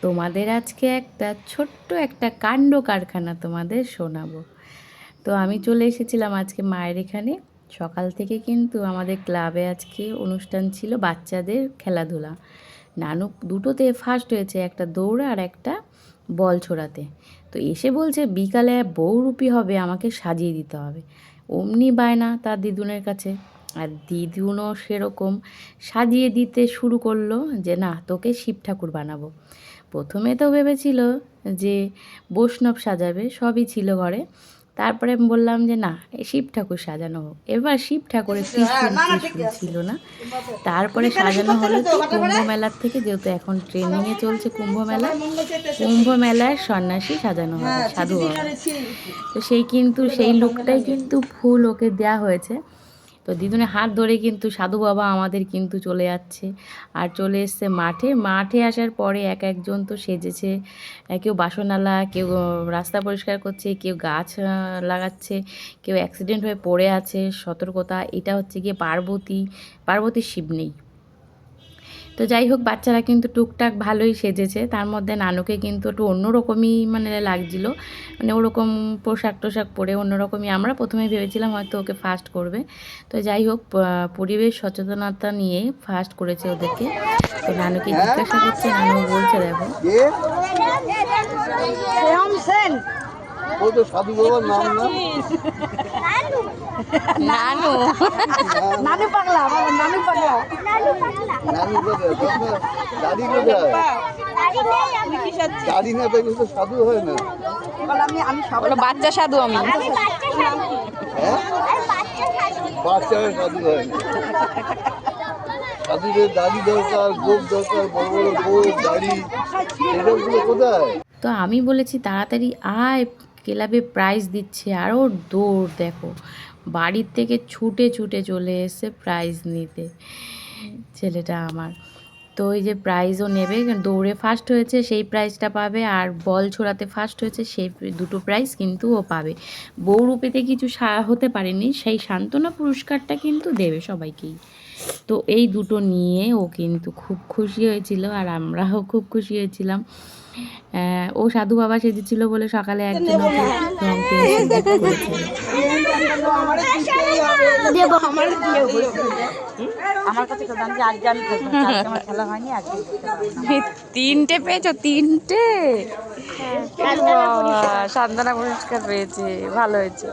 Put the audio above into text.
তোমাদের আজকে একটা ছোট্ট একটা কাণ্ড কারখানা তোমাদের শোনাবো। তো আমি চলে এসেছিলাম আজকে মায়ের এখানে। সকাল থেকে কিন্তু আমাদের ক্লাবে আজকে অনুষ্ঠান ছিল, বাচ্চাদের খেলাধুলা। নানু দুটোতে ফার্স্ট হয়েছে, একটা দৌড়ে আর একটা বল ছোড়াতে। তো এসে বলছে বিকালে বহুরূপী হবে, আমাকে সাজিয়ে দিতে হবে। অমনি বায়না তার দিদুনের কাছে। আর দিদুনও সেরকম সাজিয়ে দিতে শুরু করলো যে না, তোকে শিব ঠাকুর বানাবো। প্রথমে তো ভেবেছিল যে বৈষ্ণব সাজাবে, সবই ছিল ঘরে। তারপরে আমি বললাম যে না, শিব ঠাকুর সাজানো হোক। এবার শিব ঠাকুরের ত্রিশূল ত্রিশূল ছিল না। তারপরে সাজানো হলো কি, কুম্ভ মেলার থেকে, যেহেতু এখন ট্রেনিংয়ে চলছে কুম্ভ মেলা, কুম্ভ মেলার সন্ন্যাসী সাজানো হবে, সাধু বাবা। তো সেই লুকটাই কিন্তু ফুল ওকে দেওয়া হয়েছে। তো দিদুনের হাত ধরে কিন্তু সাধু বাবা আমাদের কিন্তু চলে যাচ্ছে। আর চলে এসছে মাঠে। মাঠে আসার পরে এক একজন তো সেজেছে। কেউ বাসনালা, কেউ রাস্তা পরিষ্কার করছে, কেউ গাছ লাগাচ্ছে, কেউ অ্যাক্সিডেন্ট হয়ে পড়ে আছে। সতর্কতা, এটা হচ্ছে গিয়ে পার্বতীর শিব নেই। তো যাই হোক, বাচ্চারা কিন্তু টুকটাক ভালোই সেজেছে। তার মধ্যে নানুকে কিন্তু একটু অন্যরকমই লাগছিলো, ওরকম পোশাক টোশাক পরে অন্যরকমই। আমরা প্রথমে ভেবেছিলাম হয়তো ওকে ফার্স্ট করবে। তো যাই হোক, পরিবেশ সচেতনতা নিয়ে ফার্স্ট করেছে ওদেরকে। তো নানুকে জিজ্ঞাসা করছে, নানু বলছে দেখো। ও তো সাধু বাবার নাম না? নানু নানু পাগলা, নানু পাগলা, নানু কোথায়? দাদি কোথায়? দাদি না থাকলে তো সাধু হয় না। বাচ্চা সাধু আমি। হ্যাঁ, বাচ্চা হয়ে সাধু হয় না। সাধুদের দাড়ি দরকার, গোপ দরকার, বড় বড় গোপ দাড়ি, এসবগুলো কোথায়? তো আমি বলেছি তাড়াতাড়ি আয়, ক্লাবে প্রাইজ দিচ্ছে। আর ওর দৌড় দেখো, বাড়ির থেকে ছুটে ছুটে চলে এসে প্রাইজ নিতে ছেলেটা আমার। তো এই যে প্রাইজও নেবে, দৌড়ে ফার্স্ট হয়েছে সেই প্রাইজটা পাবে, আর বল ছোড়াতে ফার্স্ট হয়েছে সেই দুটো প্রাইজ কিন্তু ও পাবে। বহুরূপীতে কিছু হতে পারেনি, সেই সান্ত্বনা পুরস্কারটা কিন্তু দেবে সবাইকেই। তো এই দুটো নিয়ে ও কিন্তু খুব খুশি হয়েছিল, আর আমরাও খুব খুশি হয়েছিলাম। ও সাধু বাবা সেজেছিল বলে সকালে একজন ওকে রং পেন্সিল গিফট করেছিল। তিনটে পেয়েছো? তিনটে? সান্ত্বনা পুরস্কার পেয়েছে, ভালো হয়েছে।